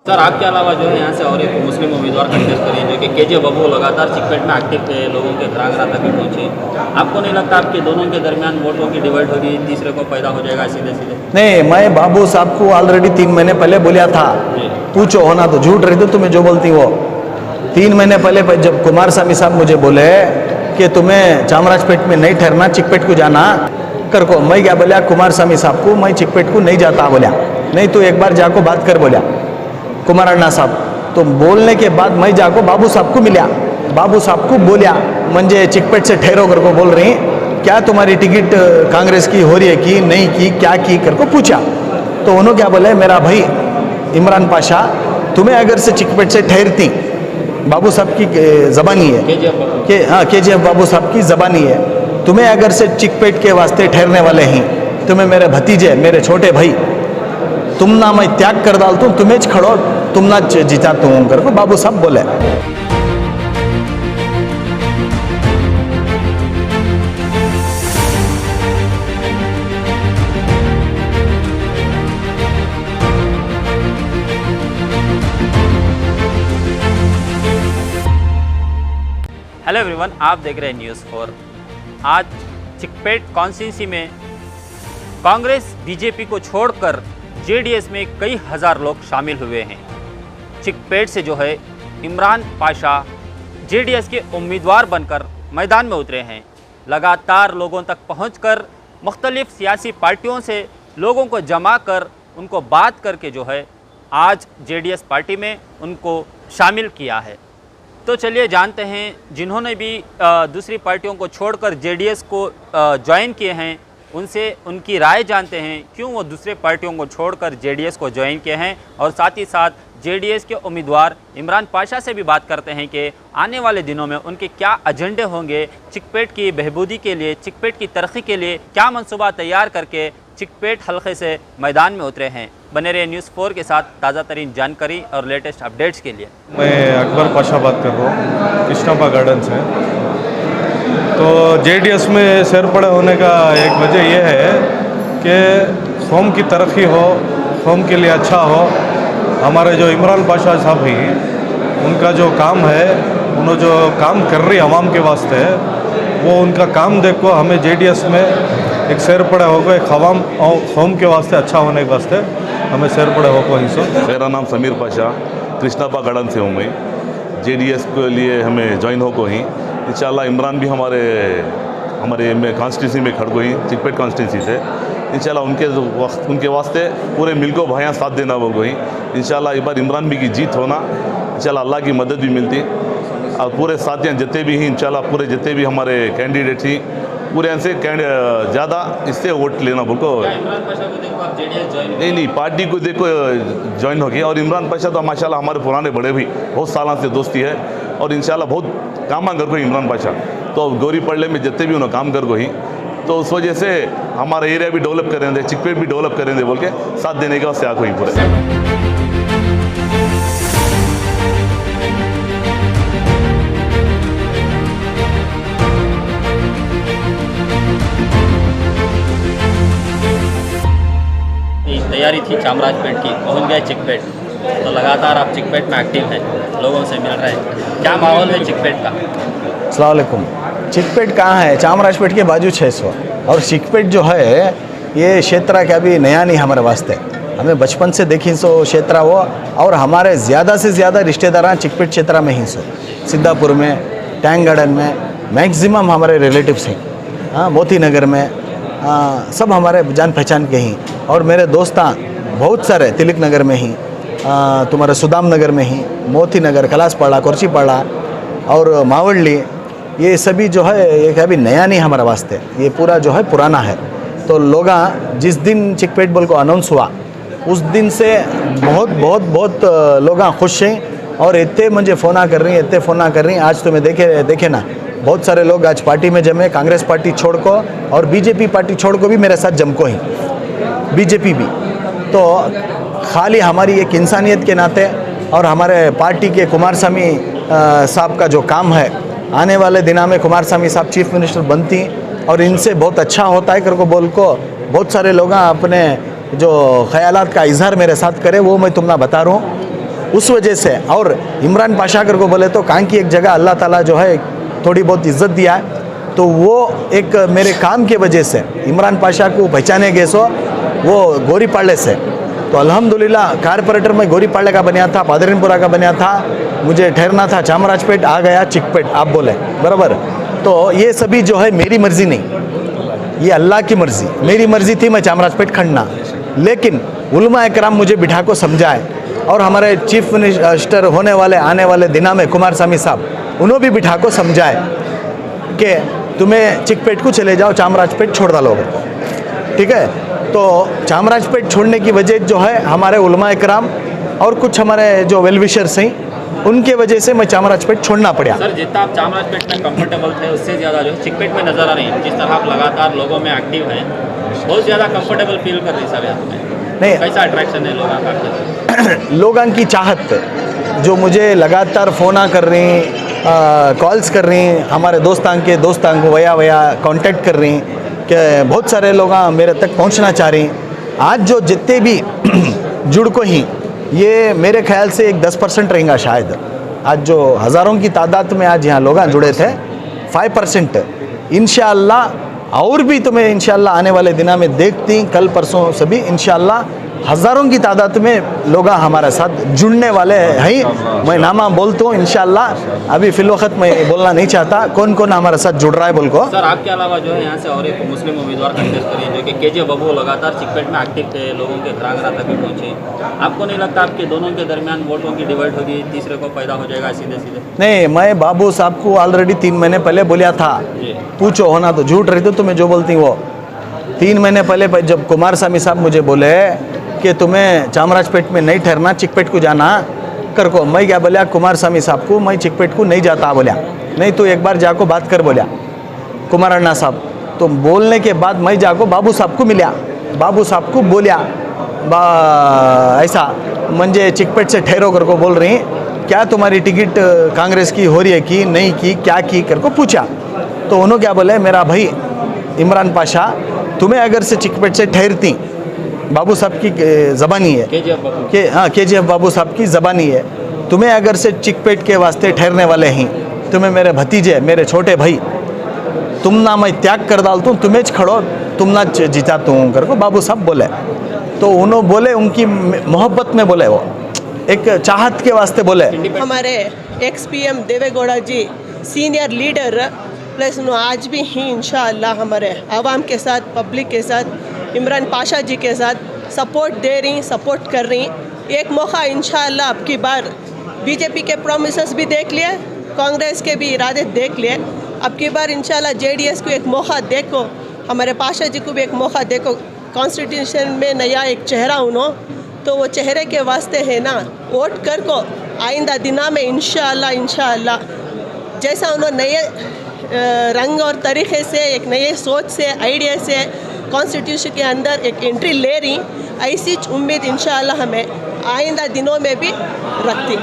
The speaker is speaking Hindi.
सर आपके अलावा जो है यहाँ से और एक मुस्लिम उम्मीदवार कंटेस्ट करिए जो कि केजे बाबू लगातार चिकपेट में एक्टिव थे, लोगों के घराघरा तक भी पहुँचे। आपको नहीं लगता आपके दोनों के दरमियान वोटों की डिवाइड होगी, तीसरे को फायदा हो जाएगा सीधे सीधे? नहीं, मैं बाबू साहब को ऑलरेडी 3 महीने पहले बोलिया था। पूछो होना तो झूठ रही तो तुम्हें जो बोलती वो 3 महीने पहले जब कुमारस्वामी साहब मुझे बोले कि तुम्हें चामराजपेट में नहीं ठहरना, चिकपेट को जाना कर को, मैं क्या बोलिया कुमारस्वामी साहब को, मैं चिकपेट को नहीं जाता बोलिया। नहीं तो एक बार जाको बात कर बोलिया कुमार अण्णा साहब। तो बोलने के बाद मैं जाको बाबू साहब को मिला, बाबू साहब को बोलिया मुझे चिकपेट से ठहरो कर को बोल रही, क्या तुम्हारी टिकट कांग्रेस की हो रही है कि नहीं की, क्या की कर को पूछा। तो उन्होंने क्या बोले, मेरा भाई इमरान पाशा तुम्हें अगर से चिकपेट से ठहरती, बाबू साहब की ज़बानी है कि हाँ KGF बाबू साहब की ज़बानी है, तुम्हें अगर से चिकपेट के वास्ते ठहरने वाले हैं, तुम्हें मेरे भतीजे मेरे छोटे भाई तुम ना मैं त्याग कर डालता हूँ, तुम्हें खड़ो तुम ना जिताता हूँ कर को बाबू साहब बोले। हेलो एवरीवन, आप देख रहे हैं न्यूज़ 4। आज चिकपेट कॉन्स्टिट्यूंसी में कांग्रेस बीजेपी को छोड़कर जेडीएस में कई हज़ार लोग शामिल हुए हैं। चिकपेट से जो है इमरान पाशा जेडीएस के उम्मीदवार बनकर मैदान में उतरे हैं। लगातार लोगों तक पहुंचकर मुख्तलिफ सियासी पार्टियों से लोगों को जमा कर उनको बात करके जो है आज जेडीएस पार्टी में उनको शामिल किया है। तो चलिए जानते हैं जिन्होंने भी दूसरी पार्टियों को छोड़कर जेडीएस को ज्वाइन किए हैं, उनसे उनकी राय जानते हैं क्यों वो दूसरे पार्टियों को छोड़कर जेडीएस को ज्वाइन किए हैं। और साथ ही साथ जेडीएस के उम्मीदवार इमरान पाशा से भी बात करते हैं कि आने वाले दिनों में उनके क्या एजेंडे होंगे, चिकपेट की बहबूदी के लिए, चिकपेट की तरक्की के लिए क्या मंसूबा तैयार करके चिकपेट हल्के से मैदान में उतरे हैं। बने रहे न्यूज़ 4 के साथ ताज़ा तरीन जानकारी और लेटेस्ट अपडेट्स के लिए। मैं अकबर पाशा बात कर रहा हूँ कृष्णापा गार्डन से। तो जेडीएस में सैरपड़े होने का एक वजह यह है कि कौम की तरक्की हो, कौम के लिए अच्छा हो। हमारे जो इमरान पाशा साहब हैं उनका जो काम है, उन्होंने जो काम कर रही आवाम के वास्ते, वो उनका काम देखो हमें जेडीएस में एक सैरपड़े होकर एक आवाम और कौम के वास्ते अच्छा होने के वास्ते हमें सैरपड़े होकर हिस्सों। मेरा नाम समीर पाशा, कृष्णापा गार्डन से हूँ मैं। जेडीएस के लिए हमें ज्वाइन हो को ही इंशाल्लाह इमरान भी हमारे कॉन्स्टिट्यूंसी में खड़ गई, चिकपेट कॉन्स्टिट्यूंसी से। इंशाल्लाह उनके वास्ते पूरे मिल को भाइयाँ साथ देना बोल गई। इंशाल्लाह इस बार इमरान भी की जीत होना, इंशाल्लाह अल्लाह की मदद भी मिलती। और पूरे साथियाँ जितने भी हैं इंशाल्लाह, पूरे जितने भी हमारे कैंडिडेट थी पूरे से ज़्यादा इससे वोट लेना बोल को। नहीं, पार्टी को देखो ज्वाइन हो गया। और इमरान पाशा तो माशाल्लाह हमारे पुराने बड़े भी बहुत सालों से दोस्ती है और इंशाल्लाह बहुत काम कर को इमरान पाशा। तो गौरी पड़ले में जितने भी उन्होंने काम कर को ही, तो उस वजह से हमारा एरिया भी डेवलप करेंगे, चिकपेट भी डेवलप करेंगे बोल के साथ देने का उससे आगे पूरे। तैयारी थी चामराजपेट की, पहुंच गए चिकपेट। तो लगातार आप चिकपेट में एक्टिव हैं, लोगों से मिल रहे हैं, क्या माहौल है चिकपेट का? अस्सलाम वालेकुम। चिकपेट कहाँ है? चामराजपेट के बाजू 600। और चिकपेट जो है ये क्षेत्र क्या भी नया नहीं हमारे वास्ते, हमें बचपन से देखी सो क्षेत्र वो। और हमारे ज़्यादा से ज़्यादा रिश्तेदार चिकपेट क्षेत्र में ही सो, सिद्धापुर में, टैंक गार्डन में मैक्सिमम हमारे रिलेटिव्स हैं। हाँ, मोती नगर में सब हमारे जान पहचान के ही। और मेरे दोस्तान बहुत सारे तिलक नगर में ही, तुम्हारे सुदाम नगर में ही, मोती नगर, कलासपाड़ा, कोरचीपाड़ा और मावली, ये सभी जो है ये कभी नया नहीं हमारे वास्ते, ये पूरा जो है पुराना है। तो लोग जिस दिन चिकपेट बोल को अनाउंस हुआ उस दिन से बहुत लोग खुश हैं। और इतने मुझे फ़ोना कर रही हैं, इतने फ़ोना कर रही हैं। आज तो मैं देखे ना, बहुत सारे लोग आज पार्टी में जमे, कांग्रेस पार्टी छोड़ को और बीजेपी पार्टी छोड़ को भी मेरे साथ जम को ही, बीजेपी भी। तो खाली हमारी एक इंसानियत के नाते और हमारे पार्टी के कुमारस्वामी साहब का जो काम है, आने वाले दिनों में कुमारस्वामी साहब चीफ मिनिस्टर बनती और इनसे बहुत अच्छा होता है कर को बोल को बहुत सारे लोग अपने जो ख्यालात का इजहार मेरे साथ करे, वो मैं तुमने बता रहा हूँ। उस वजह से। और इमरान पाशा कर को बोले तो कान की एक जगह अल्लाह ताला जो है थोड़ी बहुत इज्जत दिया है, तो वो एक मेरे काम के वजह से इमरान पाशा को पहचाने गए सो वो गोरीपाड़े से। तो अल्हम्दुलिल्लाह कारपोरेटर में गोरीपाड़े का बना था, पादरीनपुरा का बना था, मुझे ठहरना था चामराजपेट, आ गया चिकपेट आप बोले बराबर। तो ये सभी जो है मेरी मर्ज़ी नहीं, ये अल्लाह की मर्ज़ी। मेरी मर्ज़ी थी मैं चामराजपेट खड़ना, लेकिन उलमा इकराम मुझे बिठा को समझाए, और हमारे चीफ मिनिस्टर होने वाले आने वाले दिनों में कुमारस्वामी साहब उन्होंने भी बिठा को समझाए कि तुम्हें चिकपेट को चले जाओ, चामराजपेट छोड़ डालोगे, ठीक है। तो चामराजपेट छोड़ने की वजह जो है हमारे उलमा इकराम और कुछ हमारे जो वेलविशर्स हैं उनके वजह से मैं चामराजपेट छोड़ना पड़ा। सर जितना आप चामराजपेट में कंफर्टेबल थे उससे ज़्यादा जो चिकपेट में नज़र आ रही है, जिस तरह आप लगातार लोगों में एक्टिव हैं, बहुत ज़्यादा कंफर्टेबल फील कर रही सर यहाँ में। नहीं, कैसा अट्रैक्शन है लोगों का? लोगों की चाहत जो मुझे लगातार फ़ोन कर रही, कॉल्स कर रही, हमारे दोस्तां को वया कांटेक्ट कर रही कि बहुत सारे लोग मेरे तक पहुंचना चाह रही। आज जो जितने भी जुड़ को ही ये मेरे ख्याल से एक 10% रहेगा शायद। आज जो हज़ारों की तादाद में आज यहाँ लोग जुड़े थे 5% इंशाअल्लाह, और भी तुम्हें इंशाअल्लाह आने वाले दिनों में देखती, कल परसों सभी इंशाअल्लाह हज़ारों की तादाद में लोग हमारे साथ जुड़ने वाले हैं। मैं नामा बोलता हूँ इंशाअल्लाह, अभी फिल वक्त मैं बोलना नहीं चाहता कौन कौन हमारे साथ जुड़ रहा है बोल को। सर आपके अलावा जो है यहाँ से और एक मुस्लिम उम्मीदवार कंटेस्ट करिए जो कि KJ बाबू लगातार चिकपेट में एक्टिव थे, लोगों के घर तक भी पहुँचे। आपको नहीं लगता आपके दोनों के दरमियान वोटों की डिवाइड होगी, तीसरे को फायदा हो जाएगा सीधे सीधे? नहीं, मैं बाबू साहब को ऑलरेडी 3 महीने पहले बोलिया था, पूछो होना तो झूठ रही तो तुम्हें जो बोलती वो। 3 महीने पहले जब कुमारस्वामी साहब मुझे बोले कि तुम्हें चामराजपेट में नहीं ठहरना, चिकपेट को जाना कर को, मैं क्या बोलिया कुमारस्वामी साहब को, मैं चिकपेट को नहीं जाता बोलिया। नहीं तो एक बार जाको बात कर बोलिया कुमार अन्ना साहब। तो बोलने के बाद मैं जाको बाबू साहब को मिलिया, बाबू साहब को बोलिया ऐसा मंजे चिकपेट से ठहरो कर को बोल रही, क्या तुम्हारी टिकट कांग्रेस की हो रही है कि नहीं की, क्या की कर को पूछा। तो उन्होंने क्या बोले, मेरा भाई इमरान पाशा तुम्हें अगर से चिकपेट से ठहरती, बाबू साहब की ज़बानी है कि हाँ KGF बाबू साहब की ज़बानी है, तुम्हें अगर से चिकपेट के वास्ते ठहरने वाले हैं, तुम्हें मेरे भतीजे मेरे छोटे भाई, तुम ना मैं त्याग कर डालता हूँ, तुम्हें खड़ो, तुम ना जिताता हूँ कर को बाबू साहब बोले। तो उन्होंने बोले, उनकी मोहब्बत में बोले, वो एक चाहत के वास्ते बोले। हमारे ex-PM देवेगौड़ा जी सीनियर लीडर प्लस आज भी ही इंशाअल्लाह हमारे आवाम के साथ, पब्लिक के साथ, इमरान पाशा जी के साथ सपोर्ट दे रही, सपोर्ट कर रही। एक मौका इंशाअल्लाह अब की बार बीजेपी के प्रोमिसेस भी देख लिए, कांग्रेस के भी इरादे देख लिए, अब की बार इंशाअल्लाह JDS को एक मौका देखो, हमारे पाशा जी को भी एक मौका देखो। कॉन्स्टिट्यूशन में नया एक चेहरा उन्होंने, तो वो चेहरे के वास्ते है ना, वोट कर को आइंदा दिना में इंशाअल्लाह जैसा उन्होंने नए रंग और तरीक़े से, एक नए सोच से, आइडिया से कॉन्स्टिट्यूशन के अंदर एक एंट्री ले रही, ऐसी उम्मीद इंशाअल्लाह हमें आइंदा दिनों में भी रखती।